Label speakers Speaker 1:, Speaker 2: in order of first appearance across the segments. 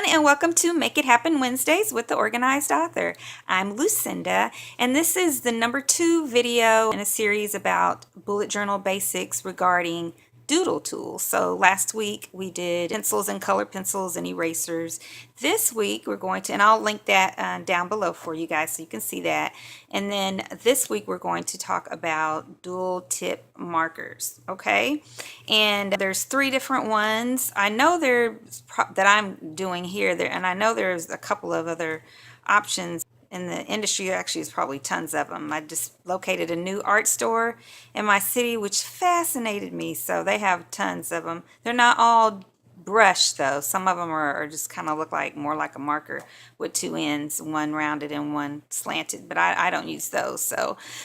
Speaker 1: and welcome to Make It Happen Wednesdays with the Organized Author. I'm Lucinda, and this is the number 2 video in a series about bullet journal basics regarding doodle tools. So last week we did pencils and color pencils and erasers. This week we're going to, and I'll link that down below for you guys so you can see that. And then this week we're going to talk about dual tip markers, okay? And there's 3 different ones. I know that I'm doing here, and I know there's a couple of other options in the industry. Actually, there's probably tons of them. I just located a new art store in my city, which fascinated me. So they have tons of them. They're not all brushed though. Some of them are just kind of look like more like a marker with 2 ends, one rounded and one slanted, but I don't use those.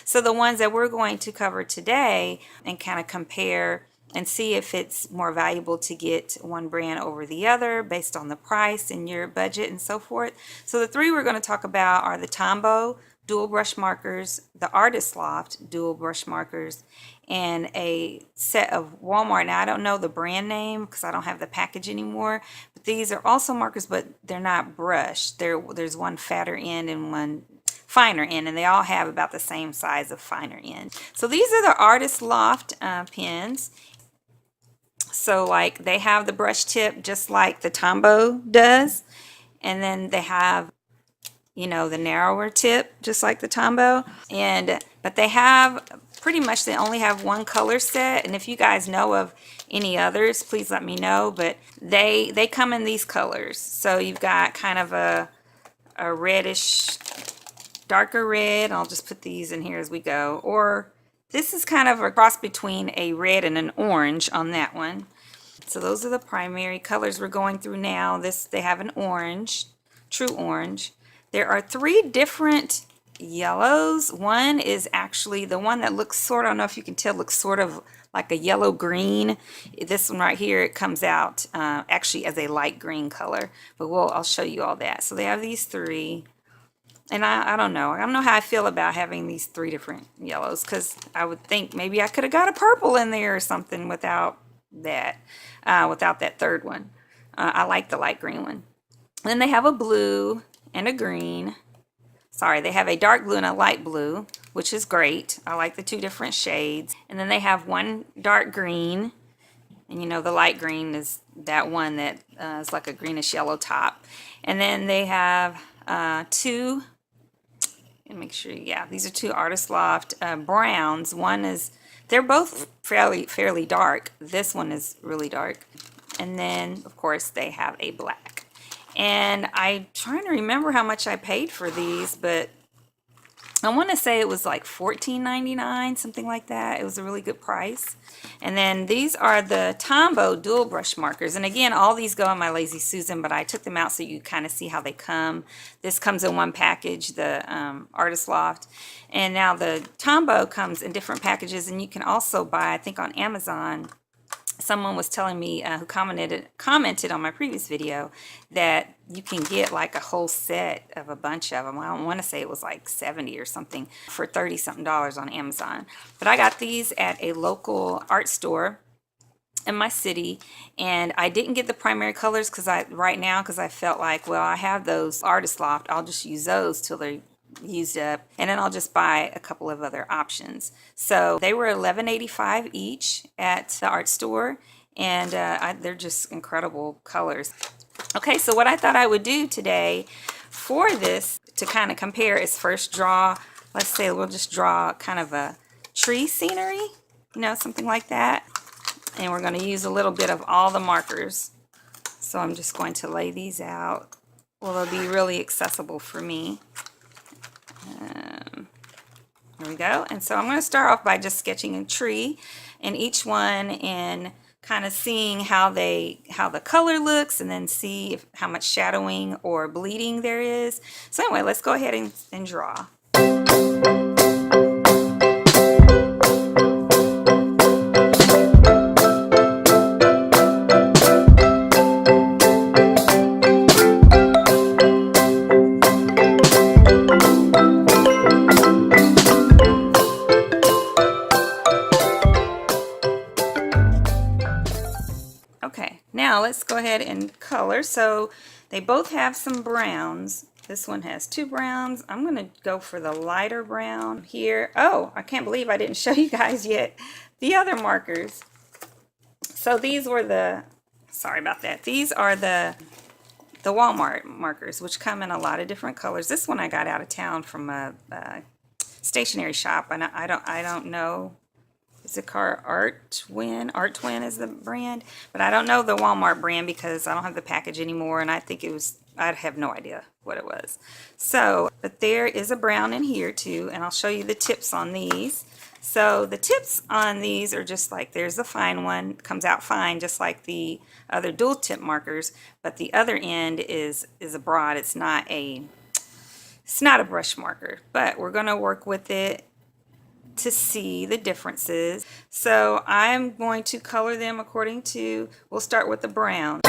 Speaker 1: So the ones that we're going to cover today and kind of compare and see if it's more valuable to get one brand over the other based on the price and your budget and so forth. So the 3 we're going to talk about are the Tombow dual brush markers, the Artist Loft dual brush markers, and a set of Walmart. Now I don't know the brand name because I don't have the package anymore, but these are also markers, but they're not brushed. There's one fatter end and one finer end, and they all have about the same size of finer end. So these are the Artist Loft pens. So like they have the brush tip just like the Tombow does, and then they have, you know, the narrower tip just like the Tombow, but they have pretty much, they only have one color set. And if you guys know of any others, please let me know. But they come in these colors. So you've got kind of a reddish, darker red. I'll just put these in here as we go. Or this is kind of a cross between a red and an orange on that one. So those are the primary colors we're going through now. They have an orange, true orange. There are 3 different yellows. One is actually the one that looks sort of, I don't know if you can tell, looks sort of like a yellow green. This one right here, it comes out actually as a light green color, but I'll show you all that. So they have these 3. And I don't know how I feel about having these 3 different yellows, because I would think maybe I could have got a purple in there or something without that 3rd one. I like the light green one. Then they have a blue and a green. Sorry, they have a dark blue and a light blue, which is great. I like the 2 different shades. And then they have one dark green, and you know the light green is that one that is like a greenish yellow top. And then they have 2. Make sure, yeah, these are 2 Artist Loft browns. One is, they're both fairly dark. This one is really dark. And then of course they have a black. And I'm trying to remember how much I paid for these, but I want to say it was like $14.99, something like that. It was a really good price. And then these are the Tombow dual brush markers. And again, all these go in my Lazy Susan, but I took them out so you kind of see how they come. This comes in one package, the Artist Loft. And now the Tombow comes in different packages, and you can also buy, I think on Amazon, someone was telling me who commented on my previous video that you can get like a whole set of a bunch of them. I don't want to say it was like 70 or something for $30-something on Amazon. But I got these at a local art store in my city, and I didn't get the primary colors right now because I felt like, well, I have those Artist Loft. I'll just use those till they're used up, and then I'll just buy a couple of other options. So they were $11.85 each at the art store, and they're just incredible colors. Okay, so what I thought I would do today for this to kind of compare is first draw, let's say we'll just draw kind of a tree scenery, you know, something like that. And we're going to use a little bit of all the markers. So I'm just going to lay these out. Well, they'll be really accessible for me. There we go. And so I'm going to start off by just sketching a tree in each one and kind of seeing how the color looks, and then see how much shadowing or bleeding there is. So anyway, let's go ahead and draw. Now let's go ahead and color. So They both have some browns. This one has 2 browns. I'm going to go for the lighter brown here. Oh, I can't believe I didn't show you guys yet the other markers. So these were the, sorry about that. These are the Walmart markers, which come in a lot of different colors. This one I got out of town from a stationery shop, and I don't know. Is it called Art Twin? Art Twin is the brand, but I don't know the Walmart brand because I don't have the package anymore, and I think it was, I have no idea what it was. So, but there is a brown in here too, and I'll show you the tips on these. So the tips on these are just like, there's the fine one, comes out fine just like the other dual tip markers, but the other end is a broad. It's not a brush marker, but we're going to work with it to see the differences. So I'm going to color them according to, we'll start with the brown.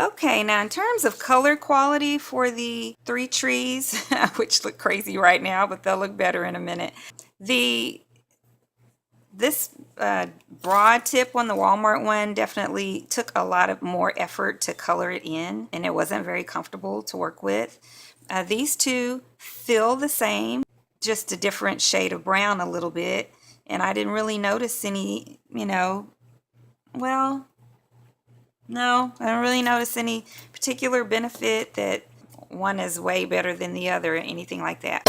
Speaker 1: Okay, now in terms of color quality for the 3 trees, which look crazy right now, but they'll look better in a minute. This broad tip one, the Walmart one, definitely took a lot of more effort to color it in, and it wasn't very comfortable to work with. These two feel the same, just a different shade of brown a little bit, and I didn't really notice any, well, no, I don't really notice any particular benefit that one is way better than the other or anything like that.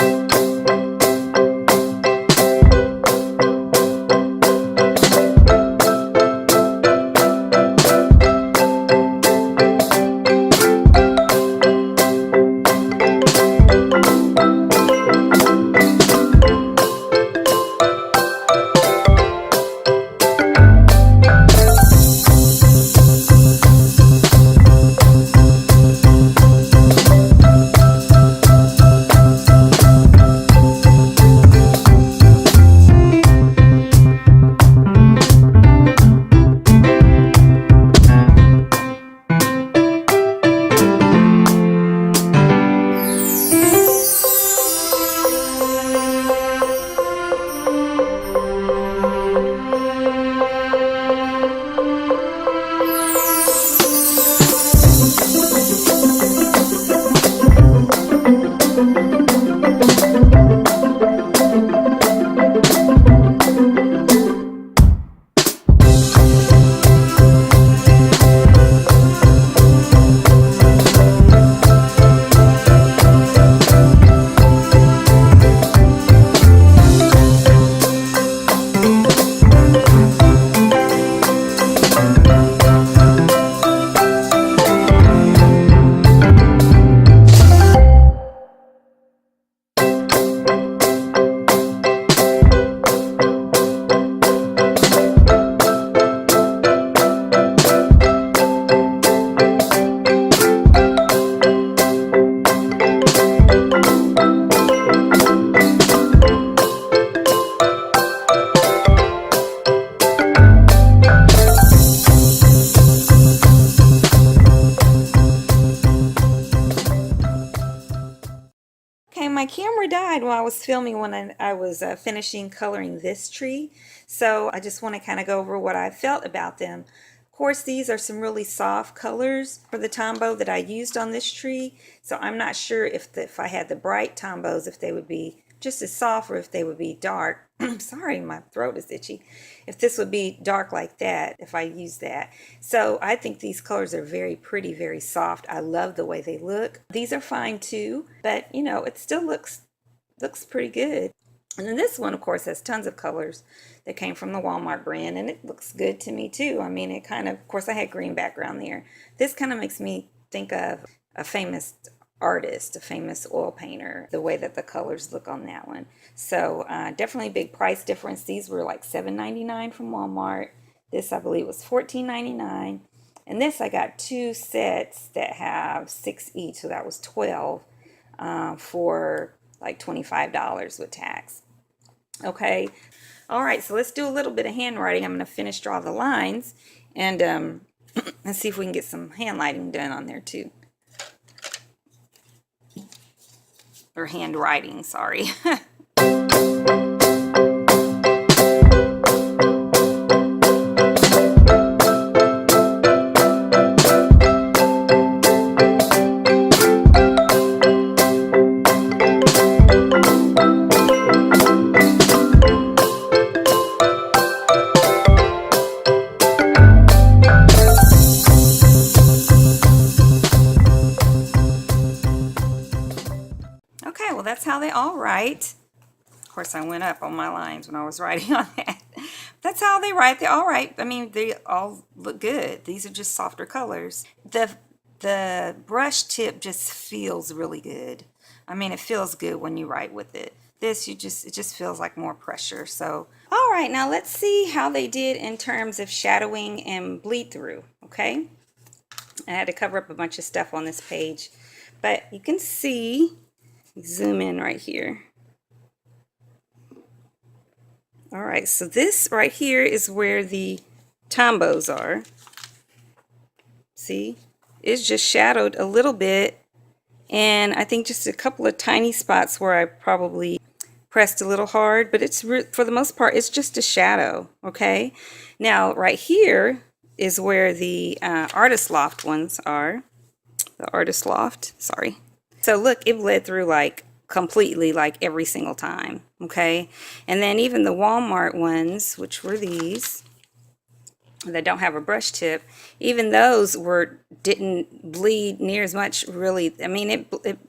Speaker 1: My camera died while I was filming when I was finishing coloring this tree, so I just want to kind of go over what I felt about them. Of course, these are some really soft colors for the Tombow that I used on this tree, so I'm not sure if I had the bright Tombows if they would be just as soft, or if they would be dark. Sorry, my throat is itchy. If this would be dark like that, if I use that. So I think these colors are very pretty, very soft. I love the way they look. These are fine too, but you know, it still looks pretty good. And then this one, of course, has tons of colors that came from the Walmart brand, and it looks good to me too. I mean, it kind of course, I had green background there. This kind of makes me think of a famous artist, a famous oil painter, the way that the colors look on that one. So definitely big price difference. These were like $7.99 from Walmart. This, I believe, was $14.99. And this, I got 2 sets that have 6 each, so that was 12 for like $25 with tax. Okay, all right, so let's do a little bit of handwriting. I'm going to finish draw the lines, and let's see if we can get some handwriting done on there too. Or handwriting, sorry. Okay, well, that's how they all write. Of course, I went up on my lines when I was writing on that. That's how they write. They all write. I mean, they all look good. These are just softer colors. The brush tip just feels really good. I mean, it feels good when you write with it. This, it just feels like more pressure. So, all right, now let's see how they did in terms of shadowing and bleed through, okay? I had to cover up a bunch of stuff on this page, but you can see, zoom in right here. All right, so this right here is where the Tombows are. See, it's just shadowed a little bit, and I think just a couple of tiny spots where I probably pressed a little hard, but it's for the most part, it's just a shadow, okay? Now, right here is where the Artist Loft ones are. The Artist Loft, sorry. So look, it bled through like completely, like every single time, okay? And then even the Walmart ones, which were these that don't have a brush tip, even those didn't bleed near as much, really. I mean,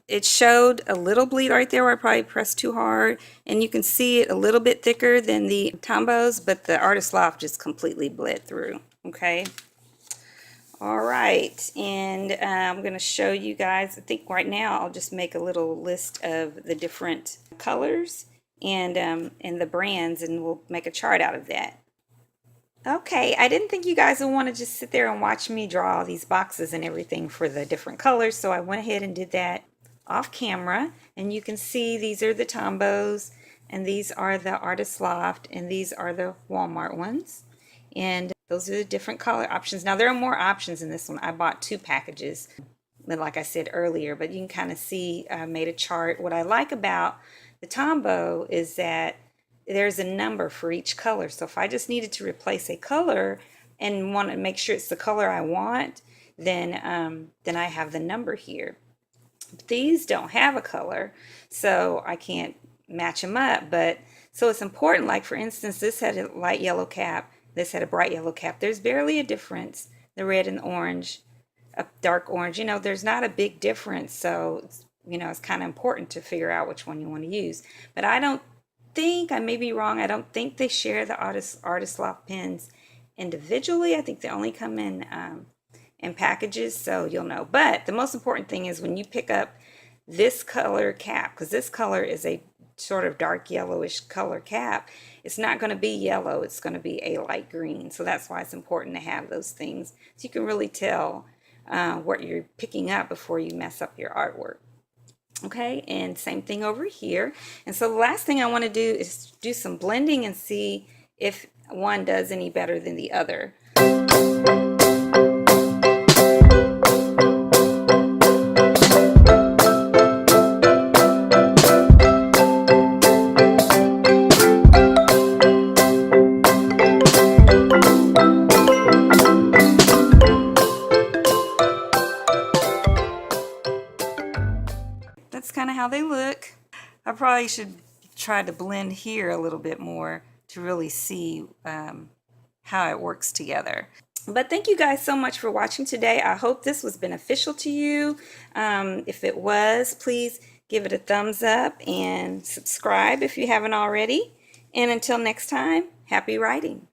Speaker 1: it showed a little bleed right there where I probably pressed too hard, and you can see it a little bit thicker than the Tombows, but the Artist Loft just completely bled through, okay? All right, and I'm going to show you guys, I think right now I'll just make a little list of the different colors and the brands, and we'll make a chart out of that. Okay, I didn't think you guys would want to just sit there and watch me draw all these boxes and everything for the different colors, so I went ahead and did that off camera, and you can see these are the Tombows, and these are the Artist Loft, and these are the Walmart ones. And those are the different color options. Now, there are more options in this one. I bought 2 packages, like I said earlier, but you can kind of see I made a chart. What I like about the Tombow is that there's a number for each color. So if I just needed to replace a color and want to make sure it's the color I want, then I have the number here. But these don't have a color, so I can't match them up. But so it's important, like for instance, this had a light yellow cap. This had a bright yellow cap. There's barely a difference. The red and orange, a dark orange, you know, there's not a big difference. So, you know, it's kind of important to figure out which one you want to use. But I don't think, I may be wrong, I don't think they share the Artist Loft pens individually. I think they only come in packages, so you'll know. But the most important thing is when you pick up this color cap, because this color is a sort of dark yellowish color cap, it's not going to be yellow, it's going to be a light green. So that's why it's important to have those things so you can really tell what you're picking up before you mess up your artwork. Okay, and same thing over here. And so the last thing I want to do is do some blending and see if one does any better than the other. That's kind of how they look. I probably should try to blend here a little bit more to really see how it works together. But thank you guys so much for watching today. I hope this was beneficial to you. If it was, please give it a thumbs up and subscribe if you haven't already. And until next time, happy writing.